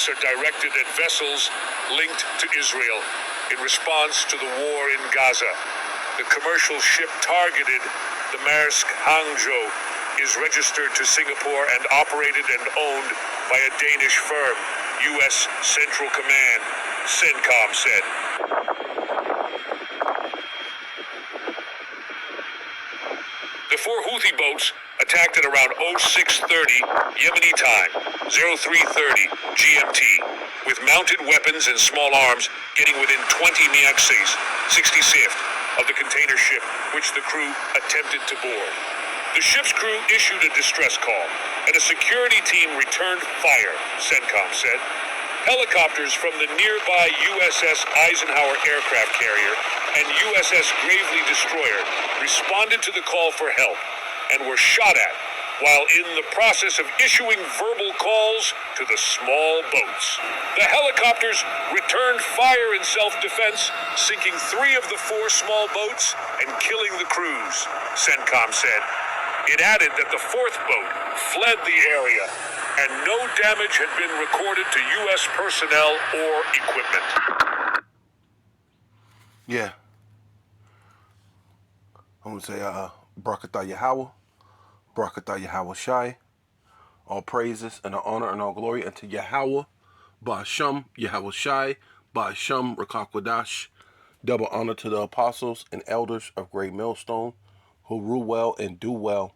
are directed at vessels linked to Israel in response to the war in Gaza. The commercial ship targeted, the Maersk Hangzhou, is registered to Singapore and operated and owned by a Danish firm, U.S. Central Command, CENTCOM said. The four Houthi boats attacked at around 0630 Yemeni time, 0330 GMT, with mounted weapons and small arms getting within 20 miaxes, 65th, of the container ship which the crew attempted to board. The ship's crew issued a distress call, and a security team returned fire, CENTCOM said. Helicopters from the nearby USS Eisenhower aircraft carrier and USS Gravely destroyer responded to the call for help and were shot at while in the process of issuing verbal calls to the small boats. The helicopters returned fire in self-defense, sinking 3 of the 4 small boats and killing the crews, CENTCOM said. It added that the 4th boat fled the area and no damage had been recorded to U.S. personnel or equipment. Yeah. I'm going to say, Barakatah Yahweh, Barakatah Yahweh Shai. All praises and all honor and all glory unto Yahweh, Ba'asham, Yahweh Shai, Ba'asham, Rakakwadash. Double honor to the apostles and elders of Great Millstone who rule well and do well.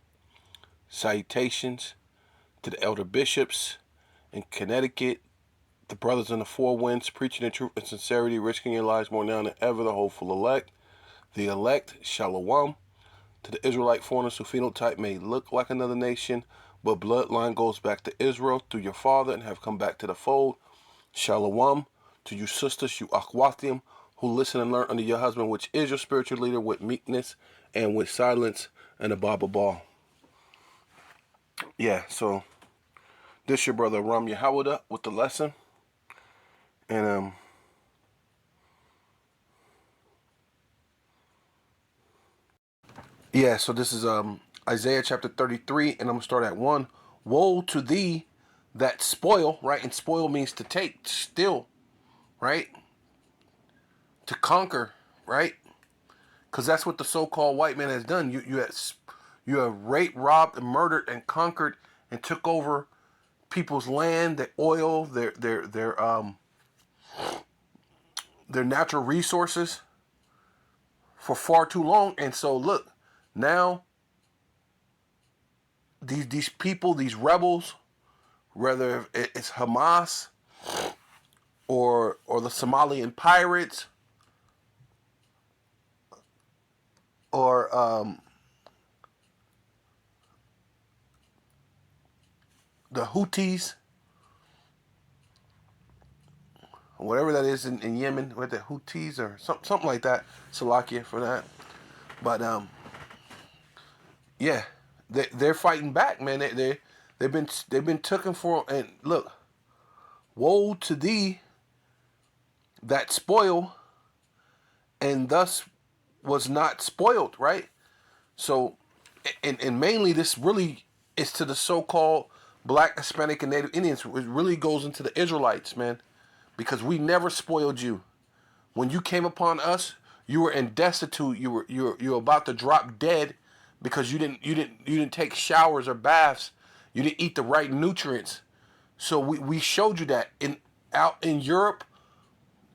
Salutations to the elder bishops in Connecticut, the brothers in the four winds, preaching in truth and sincerity, risking your lives more now than ever, the hopeful elect. The elect, Shalom. To the Israelite foreigners whose phenotype may look like another nation, but bloodline goes back to Israel through your father and have come back to the fold. Shalom. To you sisters, you Akhwatim, who listen and learn under your husband, which is your spiritual leader, with meekness and with silence and a Baba ball. Yeah, so this your brother Ram Yahawada with the lesson. And yeah, so this is Isaiah chapter 33, and I'm gonna start at 1. Woe to thee that spoil, right? And spoil means to take, steal, right? To conquer, right? Because that's what the so-called white man has done. You have raped, robbed, and murdered, and conquered, and took over people's land, their oil, their natural resources for far too long. And so look, now these people, these rebels, whether it's Hamas or the Somalian pirates or the Houthis, whatever that is in Yemen, with the Houthis or something like that. Salakia for that. But yeah, they're fighting back, man. They've been taken for. And look, woe to thee that spoil, and thus was not spoiled, right? So, and mainly this really is to the so-called Black, Hispanic, and Native Indians. It really goes into the Israelites, man, because we never spoiled you. When you came upon us, you were in destitute. You were about to drop dead because you didn't take showers or baths. You didn't eat the right nutrients. So we showed you that out in Europe.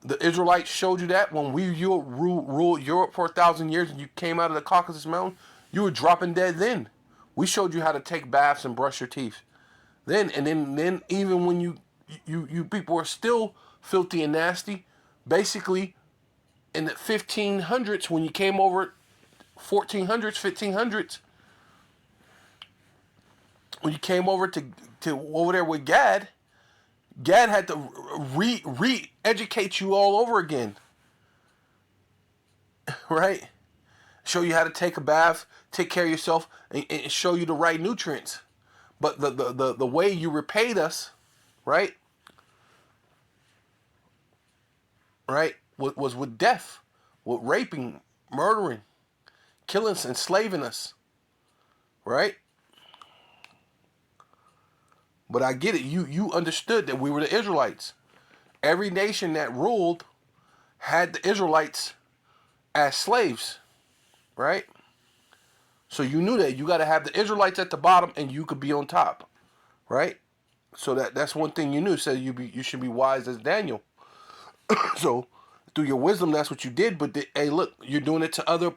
The Israelites showed you that when you ruled Europe for 1,000 years and you came out of the Caucasus Mountain, you were dropping dead then. We showed you how to take baths and brush your teeth. Then even when you people are still filthy and nasty, basically in the 1500s when you came over, 1400s, 1500s, when you came over to over there with Gad had to re-educate you all over again, right? Show you how to take a bath, take care of yourself, and show you the right nutrients. But the way you repaid us, right, was with death, with raping, murdering, killing us, enslaving us, right? But I get it. You understood that we were the Israelites. Every nation that ruled had the Israelites as slaves, right? So you knew that you got to have the Israelites at the bottom and you could be on top, right? So that's one thing you knew. Said you should be wise as Daniel. So through your wisdom, that's what you did. But hey, look, you're doing it to other.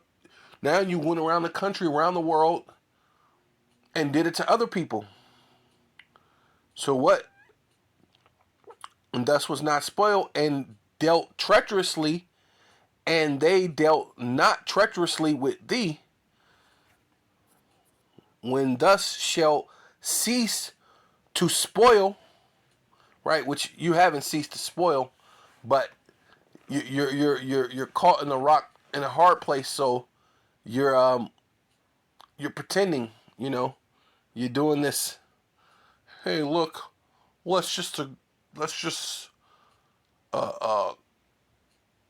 Now you went around the country, around the world, and did it to other people. So what? And thus was not spoiled and dealt treacherously, and they dealt not treacherously with thee. When thus shall cease to spoil, right? Which you haven't ceased to spoil, but you're caught in a rock in a hard place. So you're pretending, you're doing this. Hey, look, let's just let's just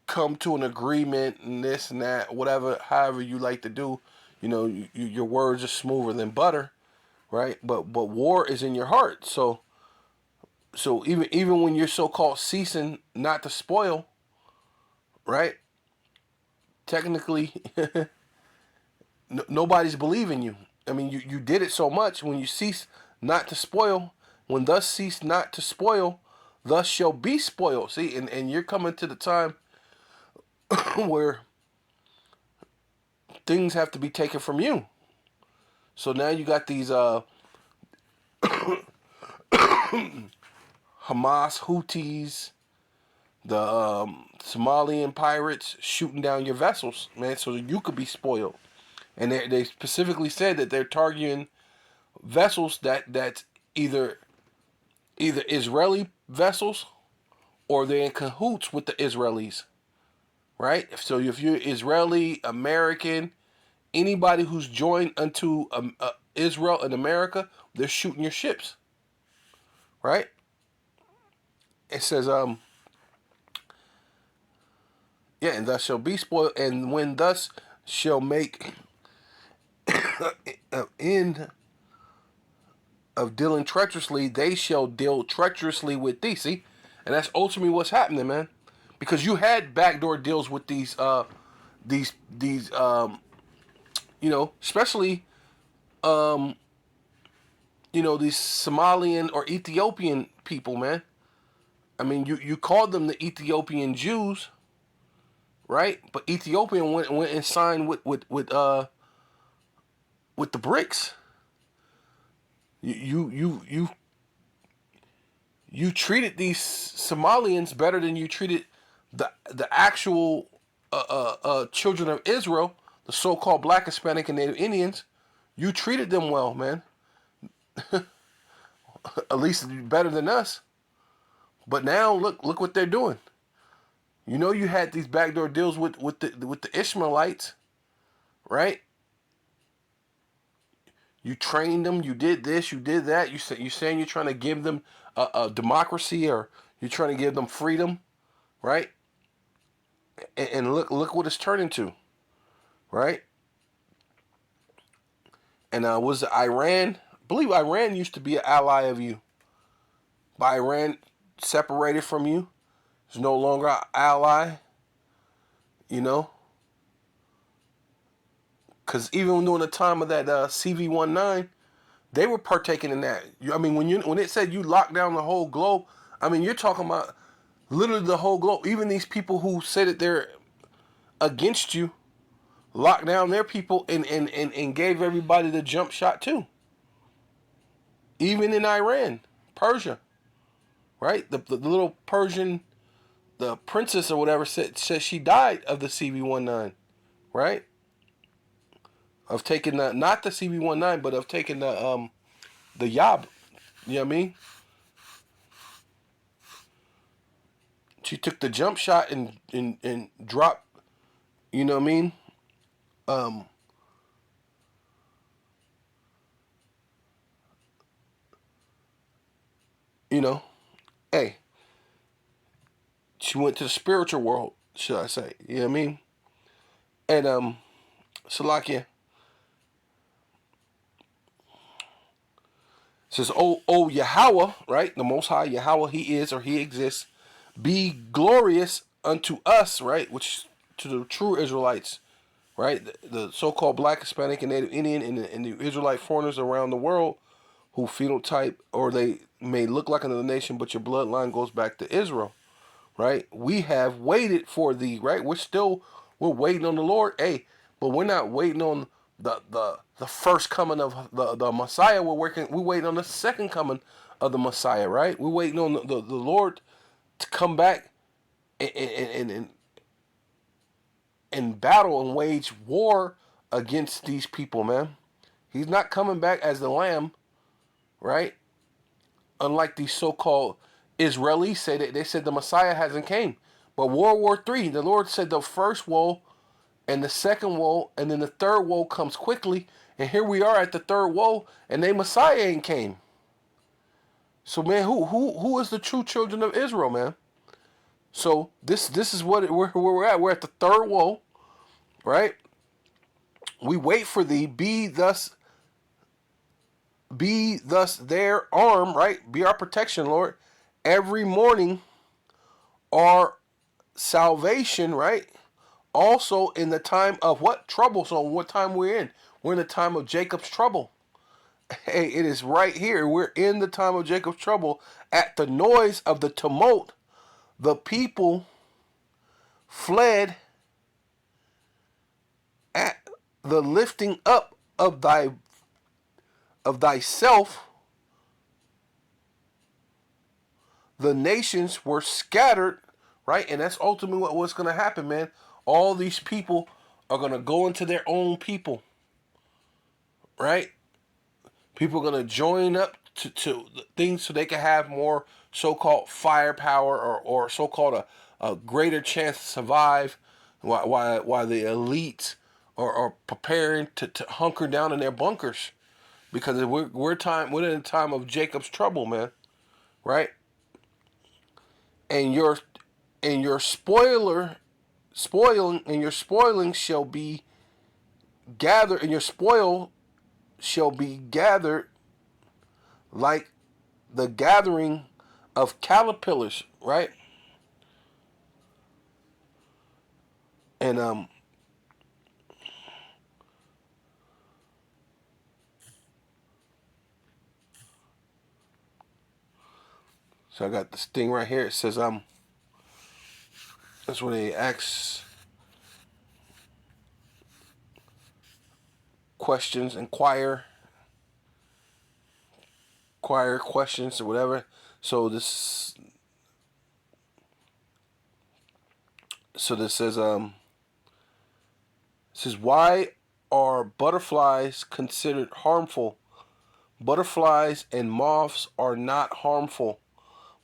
come to an agreement and this and that, whatever, however you like to do. Your words are smoother than butter, right? But war is in your heart. So even when you're so called ceasing not to spoil, right? Technically, nobody's believing you. I mean, you did it so much. When you cease not to spoil, when thus cease not to spoil, thus shall be spoiled. See, and you're coming to the time where things have to be taken from you. So now you got these Hamas Houthis, the Somalian pirates shooting down your vessels, man, so that you could be spoiled. And they specifically said that they're targeting vessels that's either Israeli vessels or they're in cahoots with the Israelis, right? So if you're Israeli, American, anybody who's joined unto Israel and America, they're shooting your ships, right? It says, yeah, and thus shall be spoiled, and when thus shall make an end of dealing treacherously, they shall deal treacherously with thee. See, and that's ultimately what's happening, man. Because you had backdoor deals with these especially these Somalian or Ethiopian people, man. I mean, you called them the Ethiopian Jews, right? But Ethiopia went and signed with the BRICS. You treated these Somalians better than you treated the actual children of Israel, the so-called Black, Hispanic, and Native Indians. You treated them well, man. At least better than us. But now look what they're doing. You had these backdoor deals with the Ishmaelites, right? You trained them. You did this. You did that. You saying you're trying to give them a democracy, or you're trying to give them freedom, right? And look what it's turned into, right? And was it Iran? I believe Iran used to be an ally of you, but Iran separated from you. It's no longer an ally, you know. Because even during the time of that CV-19, they were partaking in that. I mean, when it said you locked down the whole globe, I mean, you're talking about literally the whole globe. Even these people who say that they're against you locked down their people and gave everybody the jump shot too. Even in Iran, Persia, right? The little Persian, the princess or whatever says she died of the CV-19, right? Of taking not the CV-19, but of taking the Yab. You know what I mean? She took the jump shot and dropped. You know what I mean? Um, you know, hey, she went to the spiritual world, should I say? You know what I mean? And Salakia. says, "O Yahweh, right? The Most High Yahweh, He is or He exists. Be glorious unto us, right? Which to the true Israelites, right? The so-called Black, Hispanic, and Native Indian, and the Israelite foreigners around the world who phenotype or they may look like another nation, but your bloodline goes back to Israel, right? We have waited for thee, right? We're waiting on the Lord, hey, but we're not waiting on the first coming of the Messiah. We're waiting on the second coming of the Messiah, right? We're waiting on the Lord to come back and battle and wage war against these people, man. He's not coming back as the lamb, right? Unlike these so-called Israelis say that they said the Messiah hasn't came. But World War III, the Lord said the first woe and the second woe and then the third woe comes quickly. And here we are at the third woe and the Messiah ain't came. So man, who is the true children of Israel, man? So this is where we're at. We're at the third woe, right? We wait for thee, be thus their arm, right? Be our protection, Lord. Every morning, our salvation, right? Also in the time of what? Trouble. So what time we're in? We're in the time of Jacob's trouble. Hey, it is right here. We're in the time of Jacob's trouble. At the noise of the tumult, the people fled at the lifting up of thyself. The nations were scattered, right? And that's ultimately what's going to happen, man. All these people are going to go into their own people, right? People are going to join up to things so they can have more so-called firepower or so-called a greater chance to survive while the elites are preparing to hunker down in their bunkers. Because we're in a time of Jacob's trouble, man, right? And your spoiling shall be gathered, and your spoil shall be gathered like the gathering of caterpillars, right? And so I got this thing right here. It says that's when they ask questions, inquire questions or whatever. So this says why are butterflies considered harmful? Butterflies and moths are not harmful,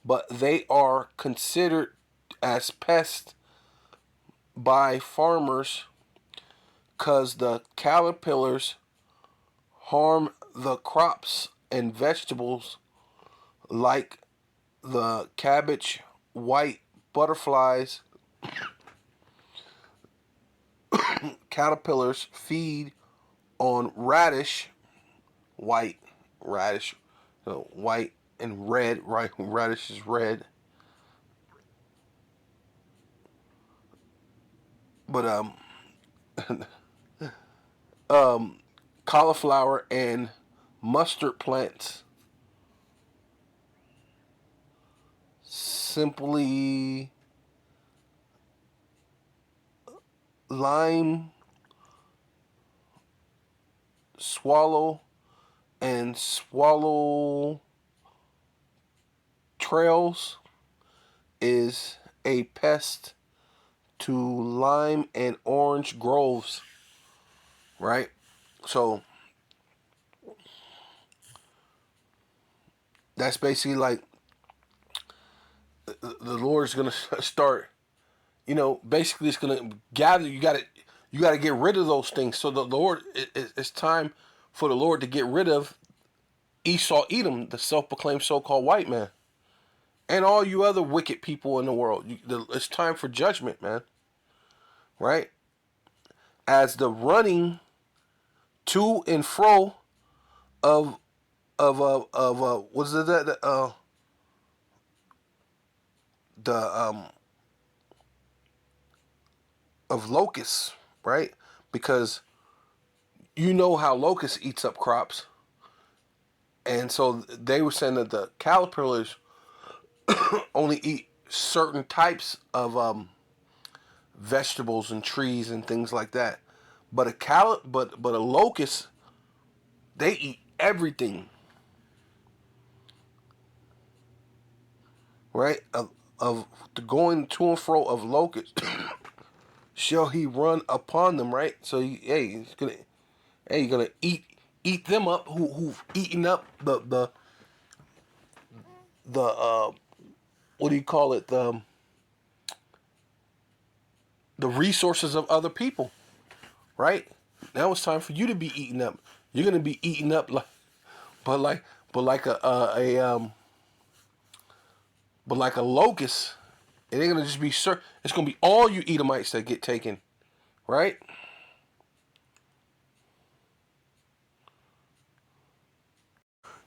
but they are considered as pests by farmers because the caterpillars harm the crops and vegetables like the cabbage. White butterflies caterpillars feed on white radish, white and red, right? Radish is red. But cauliflower and mustard plants simply lime, swallow, and swallow trails is a pest to lime and orange groves, right? So that's basically like the Lord's gonna start. Basically, it's gonna gather. You got to get rid of those things. So the Lord, it's time for the Lord to get rid of Esau, Edom, the self-proclaimed so-called white man, and all you other wicked people in the world. It's time for judgment, man. Right? As the running to and fro of of what's it that the of locusts, right? Because you know how locust eats up crops, and so they were saying that the caterpillars only eat certain types of vegetables and trees and things like that. But but a locust, they eat everything, right? Of the going to and fro of locusts, shall he run upon them, right? So he's gonna, hey, you're gonna eat them up who've eaten up the what do you call it, the resources of other people, right? Now it's time for you to be eaten up. You're gonna be eaten up like, but like, but like but like a locust. It ain't gonna just be it's gonna be all you Edomites that get taken, right?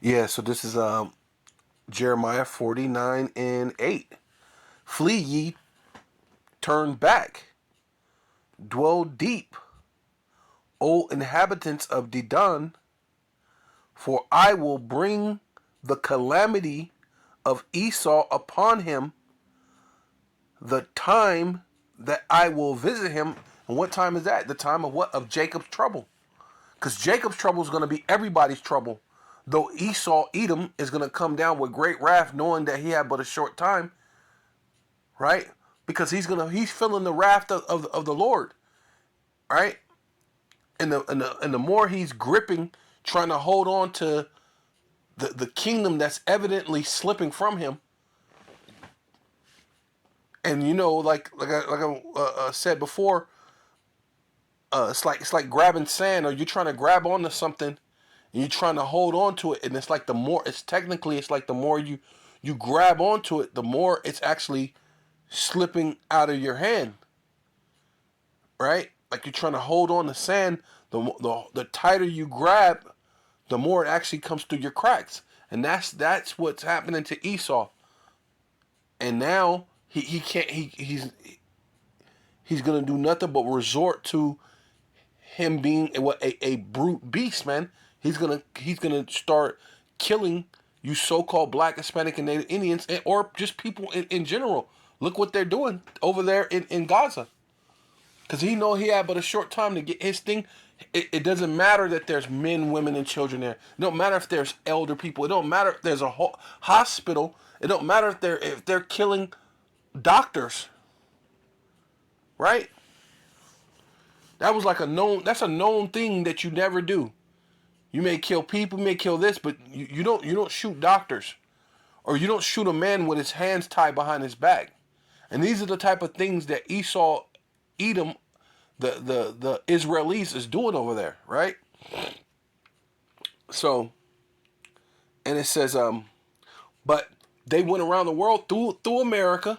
Yeah. So this is Jeremiah 49:8. Flee ye, turn back, dwell deep, O inhabitants of Dedan, for I will bring the calamity of Esau upon him, the time that I will visit him. And what time is that? The time of what? Of Jacob's trouble. Because Jacob's trouble is going to be everybody's trouble. Though Esau, Edom, is going to come down with great wrath, knowing that he had but a short time, right? Because he's feeling the wrath of the Lord, right? And the more he's gripping, trying to hold on to the kingdom that's evidently slipping from him. And like I said before, it's like grabbing sand, or you're trying to grab onto something, and you're trying to hold on to it, and it's like it's like the more you grab onto it, the more it's actually slipping out of your hand, right? Like you're trying to hold on to sand, the tighter you grab, the more it actually comes through your cracks, and that's what's happening to Esau. And now he can't he's gonna do nothing but resort to him being a brute beast, man. He's gonna start killing you so-called black, Hispanic, and Native Indians, or just people in general. Look what they're doing over there in Gaza. Because he know he had but a short time to get his thing. It doesn't matter that there's men, women, and children there. It don't matter if there's elder people. It don't matter if there's a hospital. It don't matter if they're killing doctors, right? That's a known thing that you never do. You may kill people, you may kill this, but you don't shoot doctors, or you don't shoot a man with his hands tied behind his back. And these are the type of things that Esau, Edom, the Israelis is doing over there, right? So, and it says, but they went around the world through America,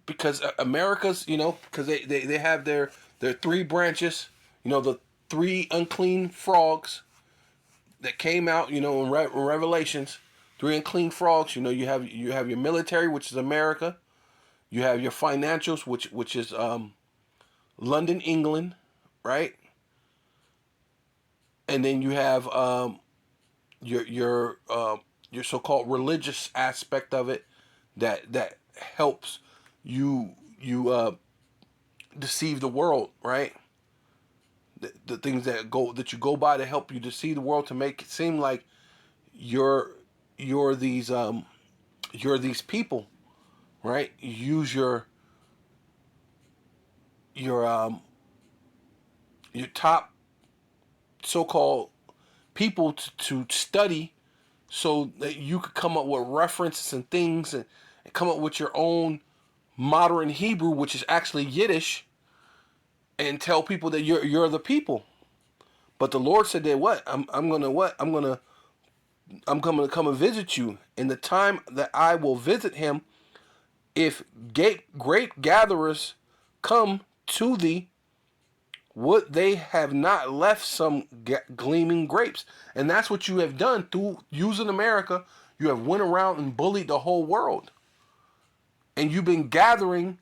because America's, because they have their three branches, the three unclean frogs that came out, in Revelations, three unclean frogs. You have your military, which is America. You have your financials, which is London, England, right? And then you have your so-called religious aspect of it, that helps you deceive the world, right? The things that you go by to help you deceive the world, to make it seem like you're you're these um you're these people, right? You use your your top so-called people to study, so that you could come up with references and things, and come up with your own modern Hebrew, which is actually Yiddish, and tell people that you're the people. But the Lord said that what? I'm coming to come and visit you in the time that I will visit him. If grape gatherers come to thee, would they have not left some gleaming grapes? And that's what you have done through using America. You have went around and bullied the whole world. And you've been gathering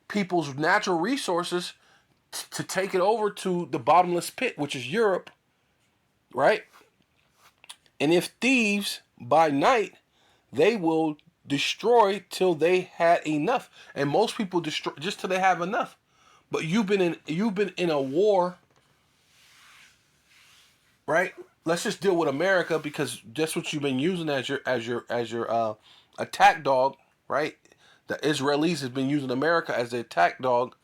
people's natural resources to take it over to the bottomless pit, which is Europe, right? And if thieves by night, they will destroy till they had enough. And most people destroy just till they have enough. But you've been in a war, right? Let's just deal with America because that's what you've been using as your attack dog, right? The Israelis has been using America as the attack dog,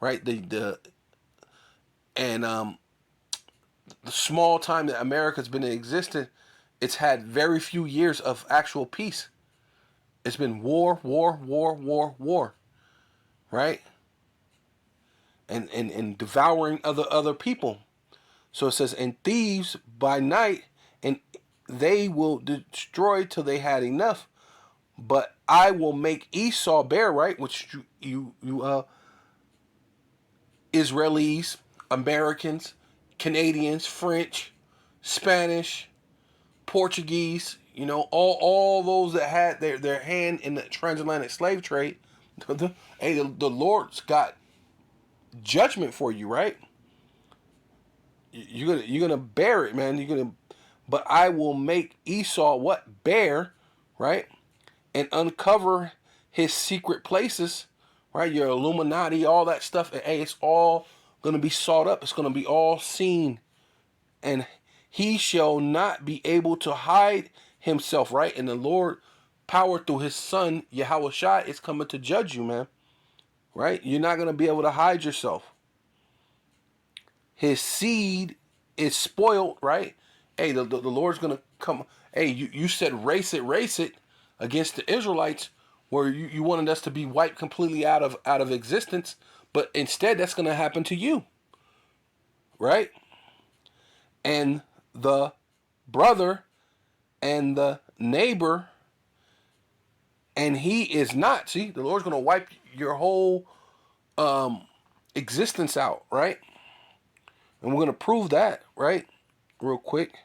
right? The small time that America's been in existence, it's had very few years of actual peace. It's been war, war, war, war, war, right? And devouring other people. So it says, and thieves by night, and they will destroy till they had enough. But I will make Esau bear, right? Which you Israelis, Americans, Canadians, French, Spanish, Portuguese, all those that had their hand in the transatlantic slave trade. Hey, the Lord's got judgment for you, right? You're gonna bear it, man. But I will make Esau what? Bear, right? And uncover his secret places, right? Your Illuminati, all that stuff. And hey, it's all gonna be sought up. It's gonna be all seen, and he shall not be able to hide himself, right? And the Lord, power through his son Yahweh Shai, is coming to judge you, man. Right? You're not gonna be able to hide yourself. His seed is spoiled, right? Hey, the Lord's gonna come. Hey, you said race it against the Israelites, where you wanted us to be wiped completely out of existence, but instead that's gonna happen to you, right? And the brother and the neighbor, and he is not. See, the Lord's gonna wipe your whole existence out, right? And we're gonna prove that, right? Real quick.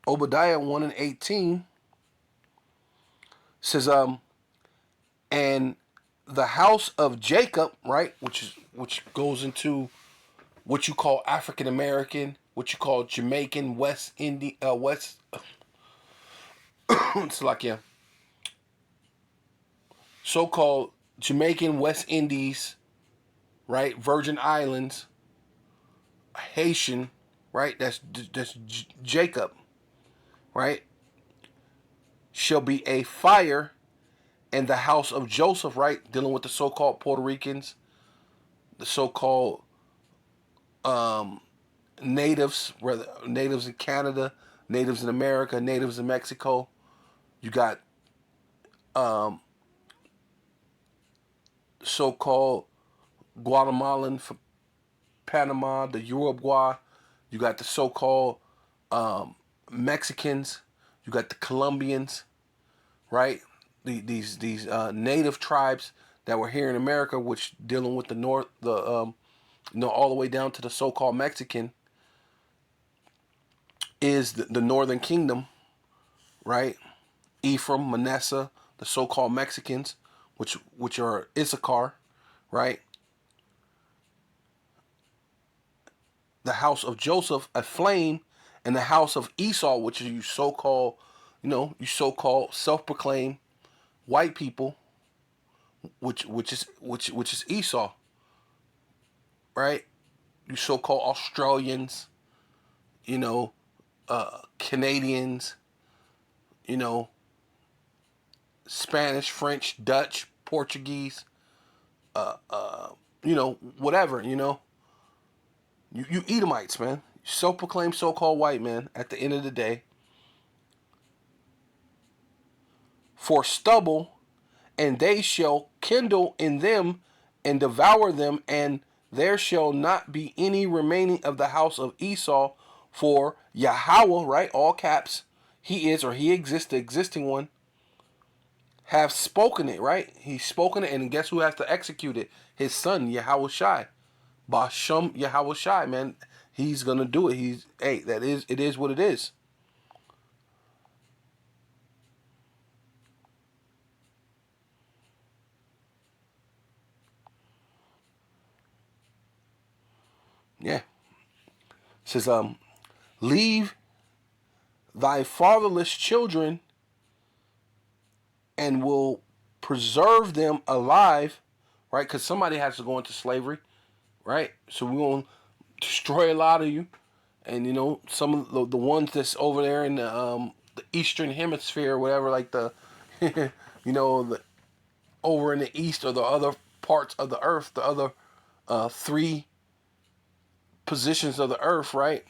Obadiah 1:18 says, and the house of Jacob, right, which goes into what you call African American, what you call Jamaican, West Indian, West. It's like, yeah, so-called Jamaican, West Indies, right, Virgin Islands, Haitian, right. That's Jacob, right. Shall be a fire, and the house of Joseph, right, dealing with the so-called Puerto Ricans, the so-called natives, whether natives in Canada, natives in America, natives in Mexico. You got so-called Guatemalan for Panama, the Uruguay. You got the so-called Mexicans. You got the Colombians, right? These native tribes that were here in America, which dealing with the north, all the way down to the so-called Mexican, is the Northern Kingdom, right? Ephraim, Manasseh, the so-called Mexicans, which are Issachar, right? The house of Joseph, a flame, and the house of Esau, which is you so-called self-proclaimed white people, which is Esau, right? You so-called Australians, Canadians, Spanish, French, Dutch, Portuguese, whatever, you Edomites, man. Self-proclaimed so-called white man at the end of the day. For stubble, and they shall kindle in them and devour them, and there shall not be any remaining of the house of Esau, For Yahweh, right? All caps. He is, or he exists, the existing one, have spoken it, right? He's spoken it, and guess who has to execute it? His son, Yahweh Shai. Basham Yahweh Shai, man. He's gonna do it. It is what it is. Yeah. It says, leave thy fatherless children and will preserve them alive, right? Because somebody has to go into slavery, right? So we're going to destroy a lot of you. And, some of the ones that's over there in the Eastern Hemisphere or whatever, like the over in the East or the other parts of the earth, the other three positions of the earth, right?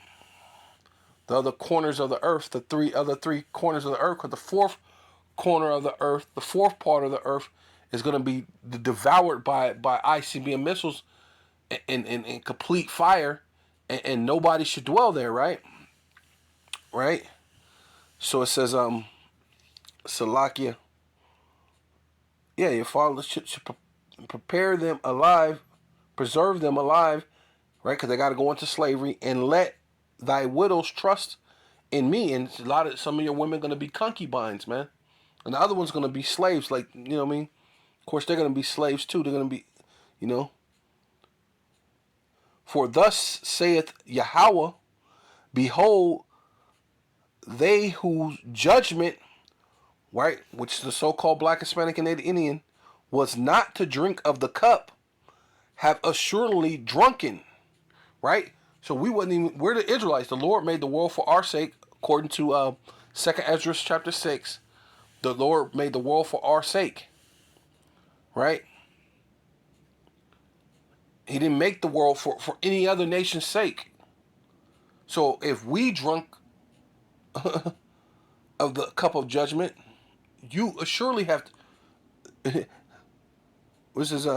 The other corners of the earth, the other three corners of the earth, because the fourth corner of the earth, the fourth part of the earth, is going to be devoured by ICBM missiles and complete fire, and nobody should dwell there, right? Right. So it says, Salakia. Yeah, your father should prepare them alive, preserve them alive, right? Because they got to go into slavery, and let thy widows trust in me. And some of your women going to be concubines, man, and the other one's going to be slaves. Like, you know what I mean? Of course, they're going to be slaves too. They're going to be, you know. For thus saith Yahweh, behold, they whose judgment, right, which is the so-called Black, Hispanic, and Native Indian, was not to drink of the cup, have assuredly drunken, right? So we're the Israelites. The Lord made the world for our sake, according to 2nd Ezra chapter 6. The Lord made the world for our sake, right? He didn't make the world for any other nation's sake. So if we drunk of the cup of judgment, you surely have to. This is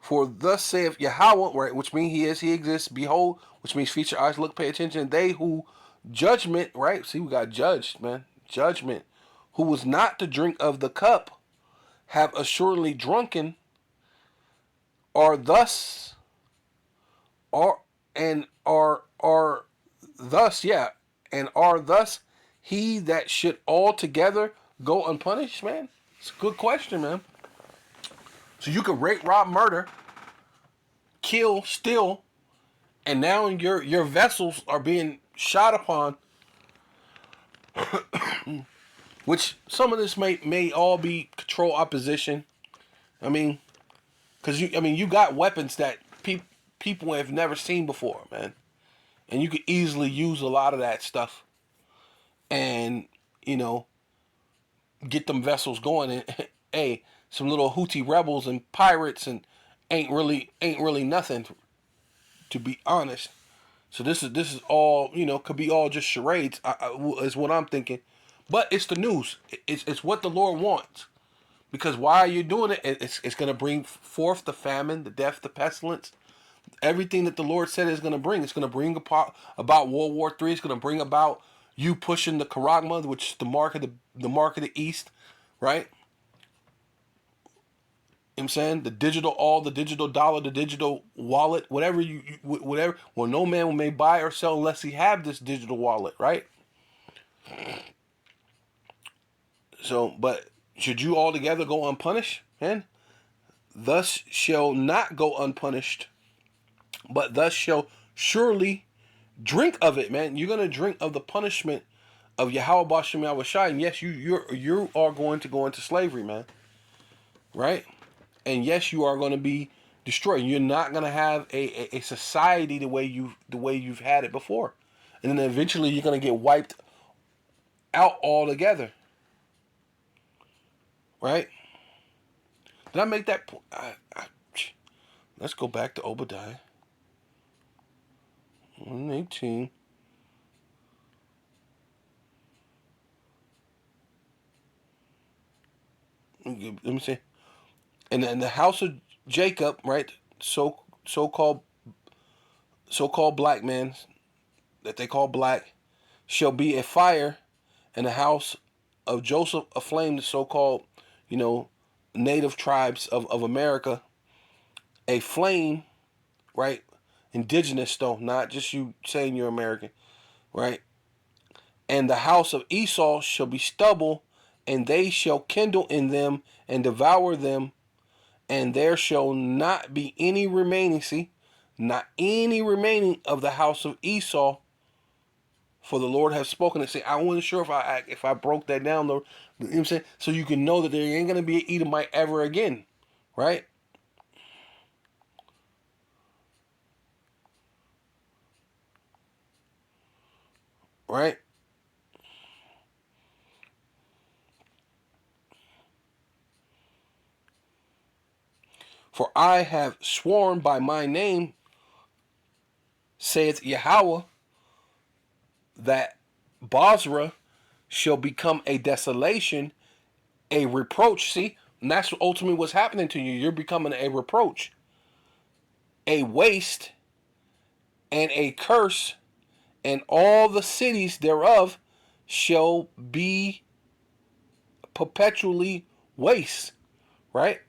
for thus saith Yahweh, right, which means he exists, behold, which means feature eyes, look, pay attention. They who judgment, right? See, we got judged, man. Judgment. Who was not to drink of the cup, have assuredly drunken, are thus are and are thus, yeah, and are thus he that should altogether go unpunished, man? It's a good question, man. So you could rape, rob, murder, kill, steal, and now your vessels are being shot upon, which some of this may all be control opposition. I mean, because you got weapons that people have never seen before, man, and you could easily use a lot of that stuff, and get them vessels going. And hey, some little Houthi rebels and pirates and ain't really nothing, to be honest. So this is all, could be all just charades, is what I'm thinking. But it's the news. It's what the Lord wants. Because why are you doing it? It's going to bring forth the famine, the death, the pestilence, everything that the Lord said is going to bring. It's going to bring about World War III. It's going to bring about you pushing the Karagma, which is the mark of the East, right? You know what I'm saying? The digital dollar, the digital wallet, whatever whatever. Well, no man may buy or sell unless he have this digital wallet, right? So, but should you altogether go unpunished, man? Thus shall not go unpunished, but thus shall surely drink of it, man. You're gonna drink of the punishment of Yahweh Bashem Yahweh Shai, and yes, you are going to go into slavery, man. Right? And yes, you are going to be destroyed. You're not going to have a society the way you've had it before, and then eventually you're going to get wiped out altogether. Right? Did I make that point? Let's go back to Obadiah 1:18. Let me see. And the house of Jacob, right? So called so-called black man that they call black shall be a fire, and the house of Joseph a flame, the so-called, you know, native tribes of America, a flame, right? Indigenous though, not just you saying you're American, right? And the house of Esau shall be stubble, and they shall kindle in them and devour them, and there shall not be any remaining, see, not any remaining of the house of Esau, for the Lord has spoken it. See, I wasn't sure if I broke that down though. You know what I'm saying? So you can know that there ain't gonna be an Edomite ever again, right? Right? For I have sworn by my name, saith Yahweh, that Basra shall become a desolation, a reproach. See, and that's ultimately what's happening to you. You're becoming a reproach, a waste, and a curse, and all the cities thereof shall be perpetually waste. Right?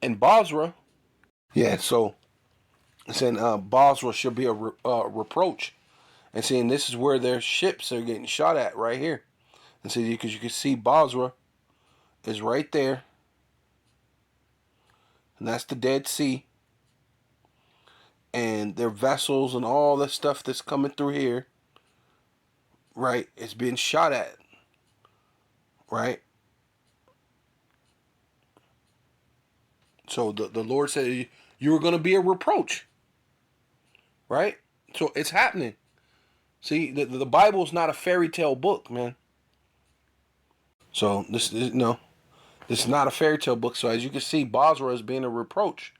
And Basra, yeah. So saying Basra shall be a reproach, and saying this is where their ships are getting shot at right here, and so because you can see Basra is right there, and that's the Dead Sea, and their vessels and all the stuff that's coming through here, right? It's being shot at, right? So the Lord said you were going to be a reproach, right? So it's happening. See, the Bible is not a fairy tale book, man. So this is no, this is not a fairy tale book. So as you can see, Basra is being a reproach,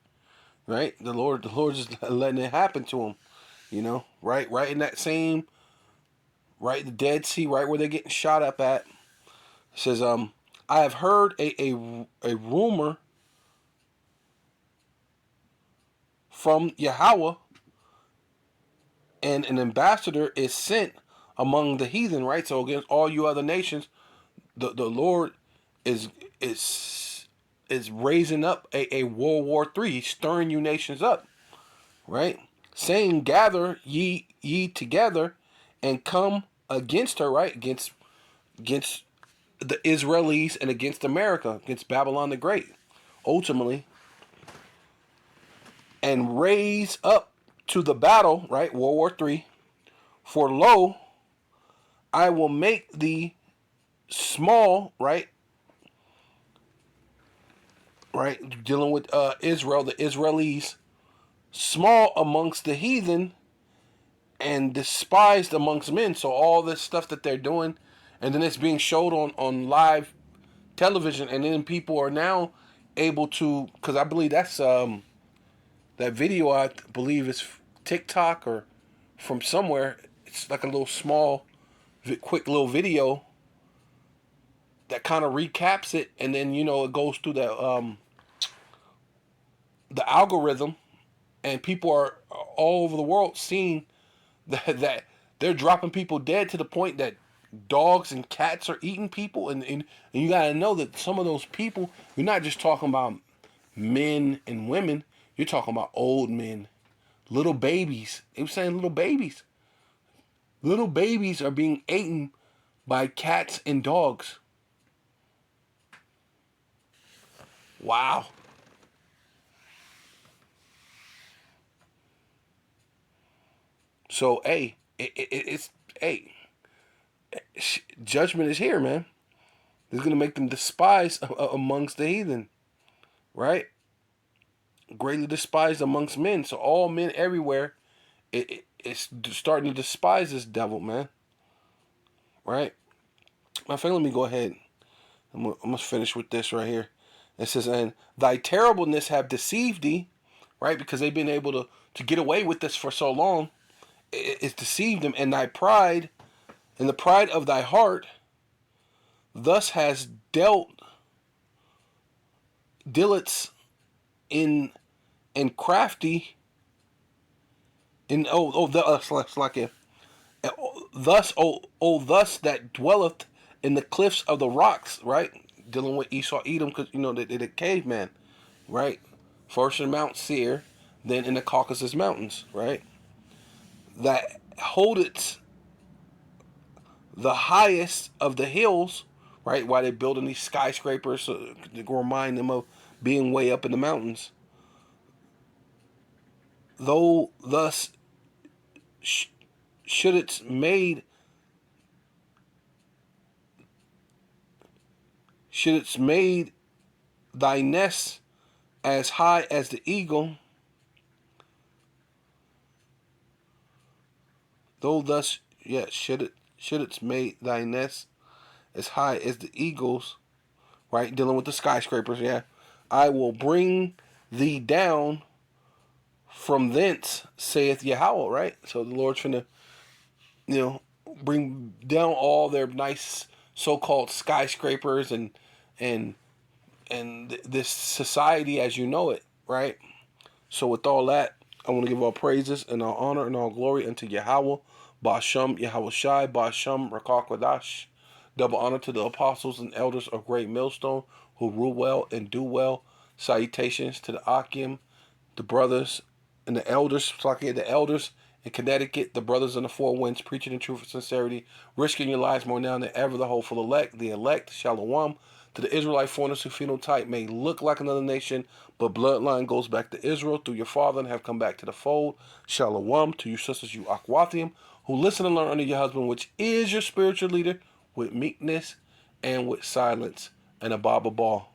right? The Lord's just letting it happen to him, you know, right in that same, right, the Dead Sea, right where they're getting shot up at. It says, I have heard a rumor from Yahweh, and an ambassador is sent among the heathen, right? So against all you other nations, the Lord is is raising up a World War III. He's stirring you nations up, right? Saying, gather ye together and come against her, right? Against the Israelis and against America, against Babylon the Great, ultimately, and raise up to the battle, right? World War III. For lo, I will make thee small, right? Right, dealing with Israel, the Israelis, small amongst the heathen and despised amongst men. So all this stuff that they're doing, and then it's being showed on live television, and then people are now able to, because I believe that's that video, I believe is TikTok or from somewhere. It's like a little small, quick little video that kind of recaps it, and then it goes through the algorithm, and people are all over the world seeing that they're dropping people dead to the point that dogs and cats are eating people, and you gotta know that some of those people, you're not just talking about men and women, you're talking about old men, little babies. They were saying little babies. Little babies are being eaten by cats and dogs. Wow. So, hey, it's hey, judgment is here, man. It's gonna make them despised amongst the heathen, right? Greatly despised amongst men. So all men everywhere, it's starting to despise this devil, man. Right? My friend, let me go ahead. I'm gonna finish with this right here. It says, and thy terribleness have deceived thee, right? Because they've been able to get away with this for so long. It's deceived them, and thy pride, and the pride of thy heart, thus has dealets in and crafty And like it. Thus, thus that dwelleth in the cliffs of the rocks, right? Dealing with Esau, Edom, because you know they're the caveman, right? First in Mount Seir, then in the Caucasus Mountains, right? That holdeth the highest of the hills, right? While they're building these skyscrapers to remind them of being way up in the mountains. Though thus should it's made thy nest as high as the eagle, though thus should it's made thy nest as high as the eagles, right? Dealing with the skyscrapers, yeah. I will bring thee down from thence, saith Yahweh, right? So the Lord's finna, you know, bring down all their nice so-called skyscrapers and this society as you know it, right? So with all that, I want to give all praises and all honor and all glory unto Yahweh, Ba'asham Yahweh Shai, Ba'asham Rakakwadash. Double honor to the apostles and elders of Great Millstone who rule well and do well. Salutations to the Akim, the brothers and the elders, the elders in Connecticut, the brothers in the four winds, preaching in truth and sincerity, risking your lives more now than ever, the hopeful elect, Shalom, to the Israelite foreigners whose phenotype may look like another nation, but bloodline goes back to Israel through your father and have come back to the fold. Shalom to your sisters, you Akwathium, who listen and learn under your husband, which is your spiritual leader, with meekness and with silence, and a Baba Ball.